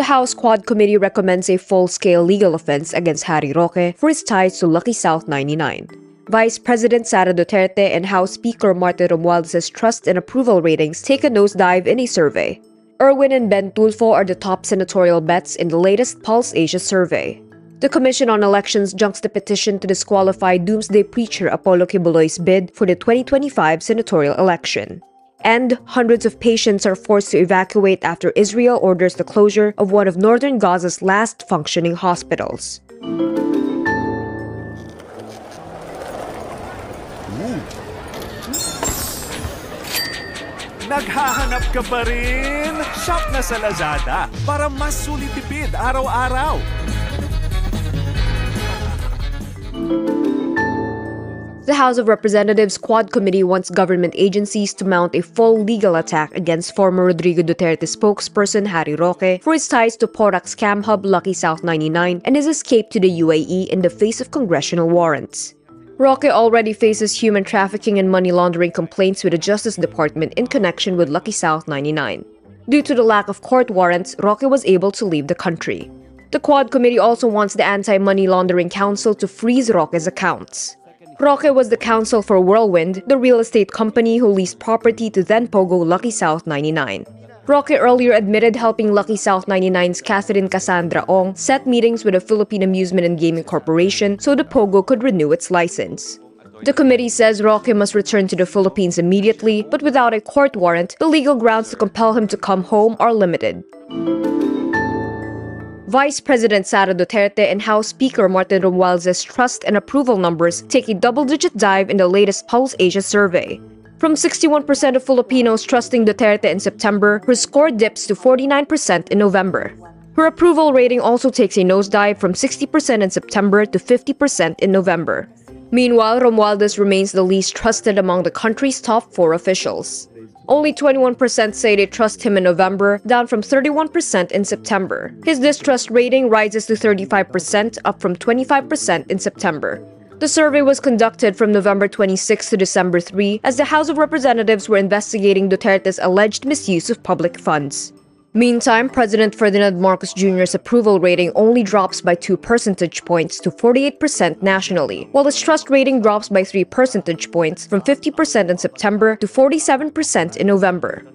The House Quad Committee recommends a full-scale legal offense against Harry Roque for his ties to Lucky South 99. Vice President Sara Duterte and House Speaker Martin Romualdez's trust and approval ratings take a nosedive in a survey. Erwin and Ben Tulfo are the top senatorial bets in the latest Pulse Asia survey. The Commission on Elections junks the petition to disqualify doomsday preacher Apollo Quiboloy's bid for the 2025 senatorial election. And hundreds of patients are forced to evacuate after Israel orders the closure of one of northern Gaza's last functioning hospitals. Naghahanap ka pa rin? Shop na sa Lazada para mas sulit tipid araw-araw. The House of Representatives Quad Committee wants government agencies to mount a full legal attack against former Rodrigo Duterte spokesperson Harry Roque for his ties to Porac scam hub Lucky South 99 and his escape to the UAE in the face of congressional warrants. Roque already faces human trafficking and money laundering complaints with the Justice Department in connection with Lucky South 99. Due to the lack of court warrants, Roque was able to leave the country. The Quad Committee also wants the Anti-Money Laundering Council to freeze Roque's accounts. Roque was the counsel for Whirlwind, the real estate company who leased property to then-Pogo Lucky South 99. Roque earlier admitted helping Lucky South 99's Catherine Cassandra Ong set meetings with the Philippine Amusement and Gaming Corporation so the Pogo could renew its license. The committee says Roque must return to the Philippines immediately, but without a court warrant, the legal grounds to compel him to come home are limited. Vice President Sara Duterte and House Speaker Martin Romualdez's trust and approval numbers take a double-digit dive in the latest Pulse Asia survey. From 61% of Filipinos trusting Duterte in September, her score dips to 49% in November. Her approval rating also takes a nosedive from 60% in September to 50% in November. Meanwhile, Romualdez remains the least trusted among the country's top 4 officials. Only 21% say they trust him in November, down from 31% in September. His distrust rating rises to 35%, up from 25% in September. The survey was conducted from November 26 to December 3 as the House of Representatives were investigating Duterte's alleged misuse of public funds. Meantime, President Ferdinand Marcos Jr.'s approval rating only drops by 2 percentage points to 48% nationally, while his trust rating drops by 3 percentage points from 50% in September to 47% in November.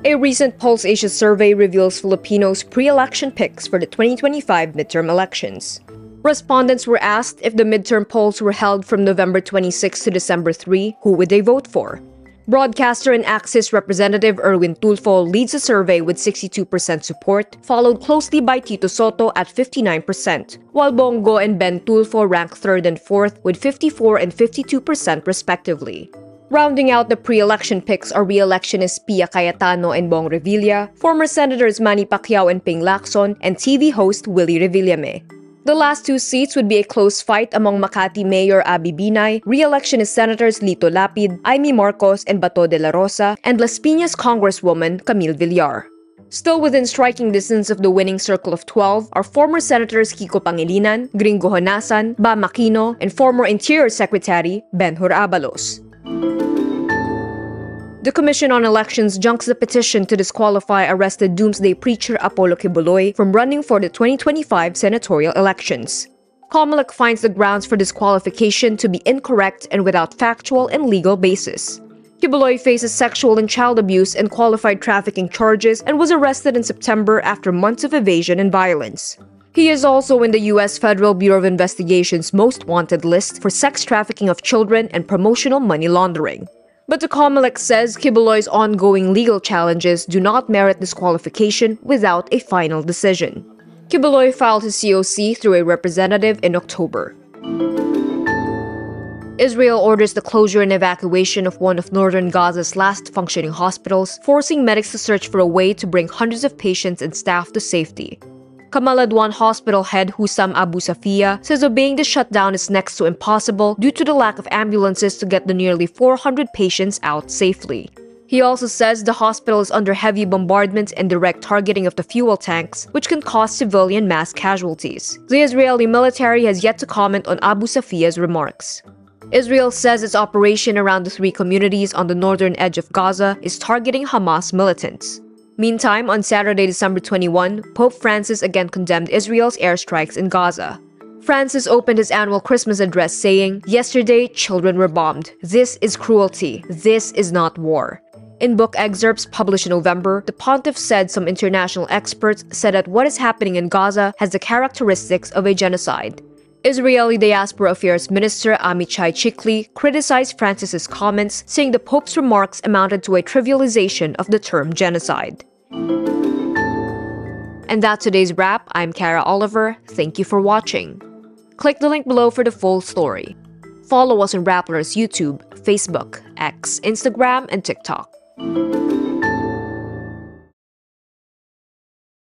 A recent Pulse Asia survey reveals Filipinos' pre-election picks for the 2025 midterm elections. Respondents were asked if the midterm polls were held from November 26 to December 3, who would they vote for? Broadcaster and Axis Representative Erwin Tulfo leads the survey with 62% support, followed closely by Tito Sotto at 59%, while Bong Go and Ben Tulfo rank 3rd and 4th with 54% and 52% respectively. Rounding out the pre-election picks are re-electionists Pia Cayetano and Bong Revilla, former Senators Manny Pacquiao and Ping Lacson, and TV host Willie Revillame. The last 2 seats would be a close fight among Makati Mayor Abby Binay, re-electionist Senators Lito Lapid, Amy Marcos, and Bato de la Rosa, and Las Piñas Congresswoman Camille Villar. Still within striking distance of the winning circle of 12 are former Senators Kiko Pangilinan, Gringo Honasan, Bam Aquino, and former Interior Secretary Benhur Abalos. The Commission on Elections junks the petition to disqualify arrested doomsday preacher Apollo Quiboloy from running for the 2025 senatorial elections. Comelec finds the grounds for disqualification to be incorrect and without factual and legal basis. Quiboloy faces sexual and child abuse and qualified trafficking charges and was arrested in September after months of evasion and violence. He is also in the U.S. Federal Bureau of Investigation's most wanted list for sex trafficking of children and promotional money laundering. But the Comelec says Quiboloy's ongoing legal challenges do not merit disqualification without a final decision. Quiboloy filed his COC through a representative in October. Israel orders the closure and evacuation of one of northern Gaza's last functioning hospitals, forcing medics to search for a way to bring hundreds of patients and staff to safety. Kamal Adwan hospital head Hussam Abu Safiya says obeying the shutdown is next to impossible due to the lack of ambulances to get the nearly 400 patients out safely. He also says the hospital is under heavy bombardment and direct targeting of the fuel tanks, which can cause civilian mass casualties. The Israeli military has yet to comment on Abu Safiya's remarks. Israel says its operation around the 3 communities on the northern edge of Gaza is targeting Hamas militants. Meantime, on Saturday, December 21, Pope Francis again condemned Israel's airstrikes in Gaza. Francis opened his annual Christmas address saying, "Yesterday, children were bombed. This is cruelty. This is not war." In book excerpts published in November, the pontiff said some international experts said that what is happening in Gaza has the characteristics of a genocide. Israeli Diaspora Affairs Minister Amichai Chikli criticized Francis's comments, saying the Pope's remarks amounted to a trivialization of the term genocide. And that's today's wrap. I'm Kara Oliver. Thank you for watching. Click the link below for the full story. Follow us on Rappler's YouTube, Facebook, X, Instagram, and TikTok.